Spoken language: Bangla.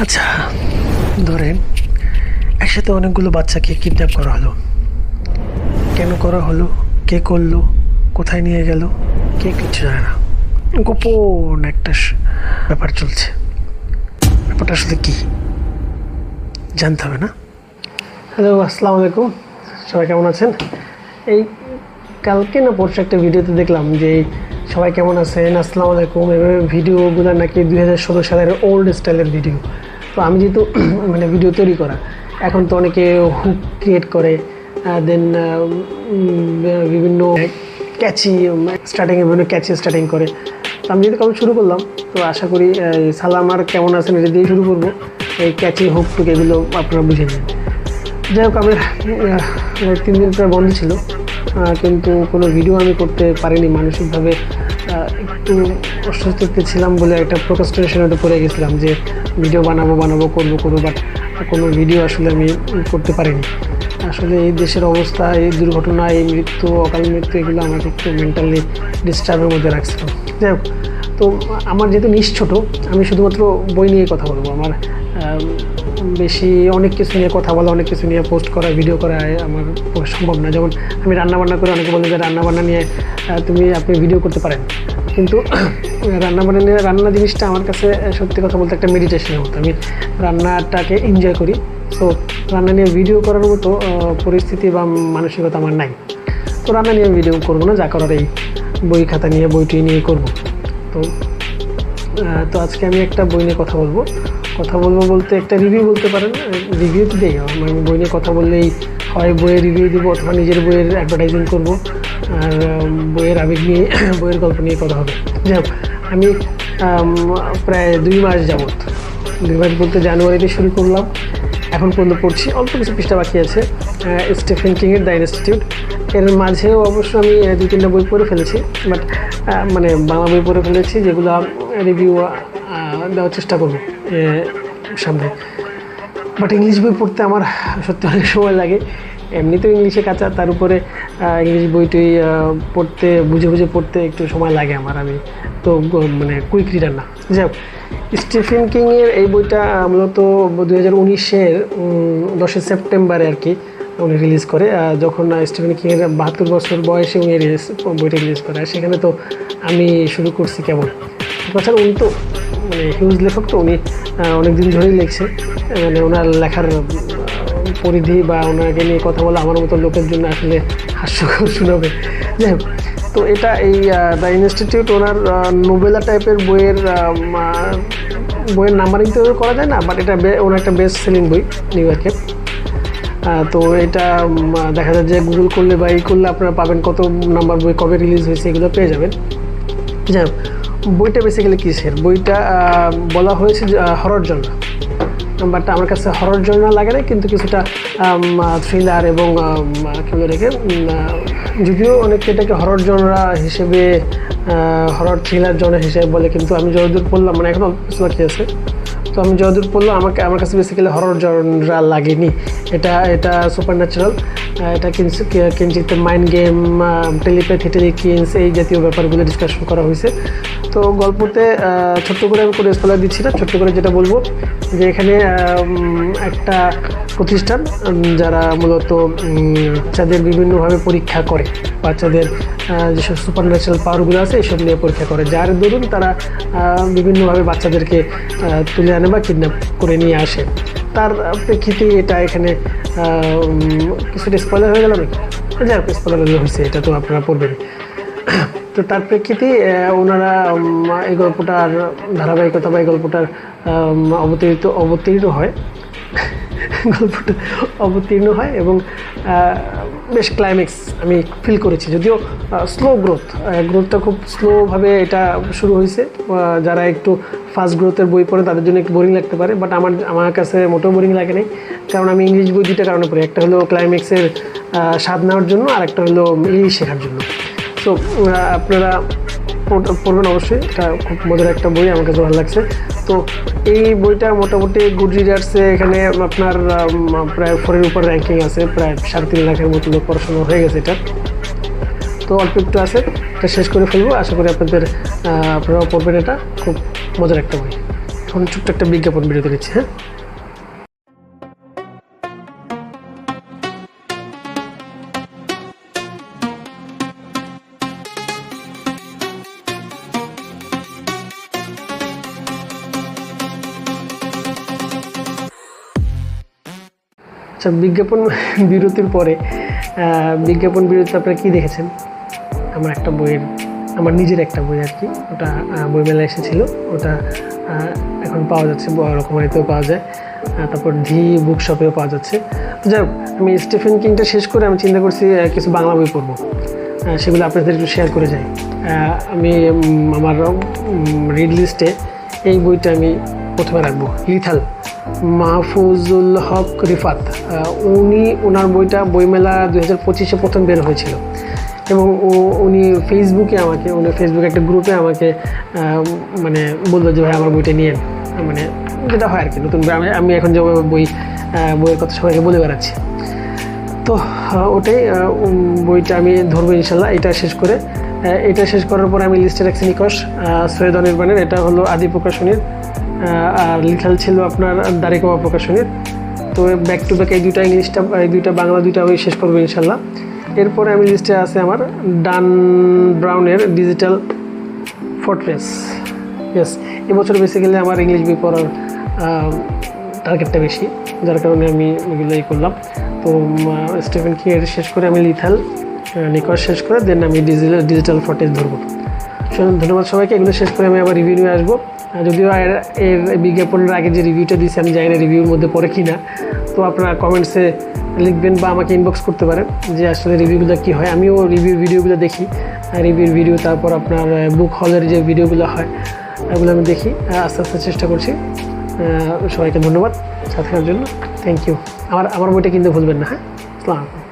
আচ্ছা, ধরেন একসাথে অনেকগুলো বাচ্চাকে কিডন্যাপ করা হলো। কেন করা হলো, কে করলো, কোথায় নিয়ে গেল, কে কিছু জানে না। গোপন একটা ব্যাপার চলছে। ব্যাপারটা আসলে কি জানতে হবে না? হ্যালো, আসসালামু আলাইকুম। সবাই কেমন আছেন? এই কালকে না পরশু একটা ভিডিওতে দেখলাম যে সবাই কেমন আছেন, আসসালামু আলাইকুম, এভাবে ভিডিওগুলো নাকি 2016 সালের ওল্ড স্টাইলের ভিডিও। তো আমি যেহেতু ভিডিও তৈরি করা, এখন তো অনেকে হুক ক্রিয়েট করে, দেন বিভিন্ন ক্যাচি বিভিন্ন ক্যাচি স্টার্টিং করে। তো আমি যেহেতু শুরু করলাম, তো আশা করি সালাম আর কেমন আছেন এটা দিয়ে শুরু করবো। এই ক্যাচি হুক টুক এগুলো আপনারা বুঝে নিন। যাই হোক, আমি 3 দিন প্রায় বন্ধ ছিল, কিন্তু কোনো ভিডিও আমি করতে পারিনি। মানসিকভাবে একটু অস্বস্তিতে ছিলাম বলে একটা প্রোক্রাস্টিনেশনে পড়ে গেছিলাম যে ভিডিও বানাবো করবো, বাট কোনো ভিডিও আসলে আমি করতে পারিনি। আসলে এই দেশের অবস্থা, এই দুর্ঘটনা, এই মৃত্যু, অকাল মৃত্যু, এগুলো আমাকে একটু মেন্টালি ডিস্টার্বের মধ্যে রাখছিল। যাই হোক, তো আমার যেহেতু নিজ ছোটো, আমি শুধুমাত্র বই নিয়ে কথা বলবো। আমার বেশি অনেক কিছু নিয়ে কথা বলা, অনেক কিছু নিয়ে পোস্ট করা, ভিডিও করা আমার সম্ভব না। যেমন আমি রান্নাবান্না করে, অনেকে বলে যে রান্নাবান্না নিয়ে আপনি ভিডিও করতে পারেন, কিন্তু রান্না জিনিসটা আমার কাছে সত্যি কথা বলতে একটা মেডিটেশনের মতো। আমি রান্নাটাকে এনজয় করি। সো রান্না নিয়ে ভিডিও করার মতো পরিস্থিতি বা মানসিকতা আমার নাই। তো রান্না নিয়ে ভিডিও করবো না, যা করার এই বই খাতা নিয়ে, বইটি নিয়ে করবো। তো আজকে আমি একটা বই নিয়ে কথা বলবো বলতে একটা রিভিউ বলতে পারেন। রিভিউ তো দেই, আমি বই নিয়ে কথা বললেই হয় বইয়ের রিভিউ দেবো, অথবা নিজের বইয়ের অ্যাডভার্টাইজিং করবো, আর বইয়ের আবেগ নিয়ে, বইয়ের গল্প নিয়ে কথা হবে। যাই হোক, আমি প্রায় 2 মাস যাবত, 2 মাস বলতে জানুয়ারিতে শুরু করলাম, এখন পর্যন্ত পড়ছি। অল্প কিছু পৃষ্ঠা বাকি আছে স্টিফেন কিংয়ের দ্য ইনস্টিটিউট। এর মাঝেও অবশ্য আমি 2-3টা বই পড়ে ফেলেছি, বাট বাংলা বই পড়ে ফেলেছি, যেগুলো রিভিউ দেওয়ার চেষ্টা করবো সামনে। বাট ইংলিশ বই পড়তে আমার সত্যি অনেক সময় লাগে। এমনিতেও ইংলিশে কাঁচা, তার উপরে ইংলিশ বইটি পড়তে, বুঝে পড়তে একটু সময় লাগে আমার। আমি তো কুইক রিডার না। যাই হোক, স্টিফেন কিংয়ের এই বইটা মূলত 2019-এর 10 সেপ্টেম্বরে আর কি উনি রিলিজ করে। যখন স্টিফেন কিংয়ের 72 বছর বয়সে উনি বইটা রিলিজ করে। সেখানে তো আমি শুরু করছি কেমন। তাছাড়া উনি তো হিউজ লেখক, তো উনি অনেকদিন ধরেই লিখছে। ওনার লেখার পরিধি বা ওনাকে নিয়ে কথা বলা আমার মতো লোকের জন্য আসলে হাস্যকর শোনাবে। যাই হোক, তো এটা এই দ্য ইনস্টিটিউট ওনার নোবেলা টাইপের বইয়ের নাম্বারিং তো করা যায় না, বাট এটা ওনার একটা বেস্ট সেলিং বই নিউ ইয়র্কে। তো এটা দেখা যায় যে গুগল করলে বা করলে আপনারা পাবেন কত নাম্বার বই, কবে রিলিজ হয়েছে, এগুলো পেয়ে যাবেন। যাই হোক, বইটা বেসিক্যালি কিসের, বইটা বলা হয়েছে হরর জনরা, বাট আমার কাছে হরর জনরা লাগে না, কিন্তু কিছুটা থ্রিলার এবং কী বলে রেখে, যদিও অনেকে এটাকে হরর জনরা হিসেবে, হরর থ্রিলার জনরা হিসেবে বলে, কিন্তু আমি যতদূর পড়লাম, এখন অল্প কিছু বাকি আছে, তো আমি যতদূর পড়লাম আমার কাছে বেসিক্যালি হরর জনরা লাগেনি। এটা সুপার ন্যাচারাল, এটা কিঞ্চিত মাইন্ড গেম, টেলিপ্যাথি, টেলিকিন্স, এই জাতীয় ব্যাপারগুলো ডিসকাশন করা হয়েছে। তো গল্পতে ছোট্ট করে আমি কোনো স্পয়লার দিচ্ছি না, ছোট্ট করে যেটা বলবো যে এখানে একটা প্রতিষ্ঠান যারা মূলত বাচ্চাদের বিভিন্নভাবে পরীক্ষা করে, বাচ্চাদের যেসব সুপার ন্যাচারাল পাওয়ারগুলো আছে এসব নিয়ে পরীক্ষা করে, যার দরুন তারা বিভিন্নভাবে বাচ্চাদেরকে তুলে আনে বা কিডন্যাপ করে নিয়ে আসে। তার প্রেক্ষিতে এটা এখানে কিছুটা স্পয়লার হয়ে গেল নাকি, যাই হোক স্পয়লার হয়েছে, এটা তো আপনারা পড়বেন। তো তার প্রেক্ষিতে ওনারা এই গল্পটার ধারাবাহিকতা বা এই গল্পটার অবতীর্ণ হয় এবং বেশ ক্লাইম্যাক্স আমি ফিল করেছি। যদিও স্লো গ্রোথটা খুব স্লোভাবে এটা শুরু হয়েছে। যারা একটু ফাস্ট গ্রোথের বই পড়ে তাদের জন্য একটু বোরিং লাগতে পারে, বাট আমার কাছে মোটেও বোরিং লাগে নাই, কারণ আমি ইংলিশ বই 2টা কারণে পড়ি। একটা হলো ক্লাইম্যাক্সের স্বাদ নেওয়ার জন্য, আর একটা হলো ইংলিশ শেখার জন্য। তো আপনারা পড়বেন অবশ্যই, এটা খুব মজার একটা বই, আমার কাছে ভালো লাগছে। তো এই বইটা মোটামুটি গুড রিডার্সে এখানে আপনার প্রায় 4-এর উপর র্যাঙ্কিং আছে, প্রায় 3.5 লাখের মতো লোক পড়াশোনা হয়ে গেছে এটা। তো অল্প একটু আছে, এটা শেষ করে ফেলবো। আশা করি আপনারাও পড়বেন, এটা খুব মজার একটা বই। এখন ছোট্ট একটা বিজ্ঞাপন বিরতি নিচ্ছি। হ্যাঁ, আচ্ছা, বিজ্ঞাপন বিরতির পরে বিজ্ঞাপন বিরতিতে আপনারা কী দেখেছেন? আমার নিজের একটা বই আর কি, ওটা বইমেলায় এসেছিলো, ওটা এখন পাওয়া যাচ্ছে, রকমারিতেও পাওয়া যায়, তারপর ধি বুক শপেও পাওয়া যাচ্ছে। যাই হোক, আমি স্টিফেন কিংটা শেষ করে আমি চিন্তা করছি কিছু বাংলা বই পড়বো, সেগুলো আপনাদের একটু শেয়ার করে যাই। আমি আমার রিড লিস্টে এই বইটা আমি প্রথমে রাখবো, লিথাল, মাহফুজুল হক রিফাত। ওনার বইটা বইমেলা 2025-এ প্রথম বের হয়েছিল এবং উনি ফেসবুকে একটা গ্রুপে আমাকে মানে বললো যে ভাই আমার বইটা নিয়ে, মানে যেটা হয় আর কি, নতুন আমি এখন যে বইয়ের কথা সবাইকে বলে বেড়াচ্ছি। তো ওটাই বইটা আমি ধরবো ইনশাল্লাহ। এটা শেষ করার পরে আমি লিস্টে রাখছি নিকশ, সৈয়দ অনির্বাণের, এটা হলো আদি প্রকাশনীর, আর লিখাল ছিল আপনার দারিকমা প্রকাশনীর। তো ব্যাক টু ব্যাক এই দুইটা বাংলা দুইটা আমি শেষ করবো ইনশাল্লাহ। এরপরে আমি লিস্টে আছে আমার ডান ব্রাউনের ডিজিটাল ফর্ট্রেস। ইয়েস, এবছর বেসিক্যালি আমার ইংলিশ বই পড়ার টার্গেটটা বেশি, যার কারণে আমি এগুলোই করলাম। তো স্টিফেন কিংয়ের শেষ করে আমি লিথাল, নিকশ শেষ করে দেন আমি ডিজিটাল ফর্ট্রেস ধরবো। ধন্যবাদ সবাইকে। এগুলো শেষ করে আমি আবার রিভিউ নিয়ে আসবো। যদিও এর বিজ্ঞাপনের আগে যে রিভিউটা দিয়েছি আমি জানি না রিভিউর মধ্যে পড়ে কি না, তো আপনারা কমেন্টসে লিখবেন বা আমাকে ইনবক্স করতে পারেন যে আসলে রিভিউগুলো কী হয়। আমিও ভিডিওগুলো দেখি, রিভিউর ভিডিও, তারপর আপনার বুক হলের যে ভিডিওগুলো হয় এগুলো আমি দেখি, আস্তে আস্তে চেষ্টা করছি। সবাইকে ধন্যবাদ সাথে থাকার জন্য, থ্যাংক ইউ। আমার বইটা কিনতে ভুলবেন না। হ্যাঁ, আসসালামু আলাইকুম।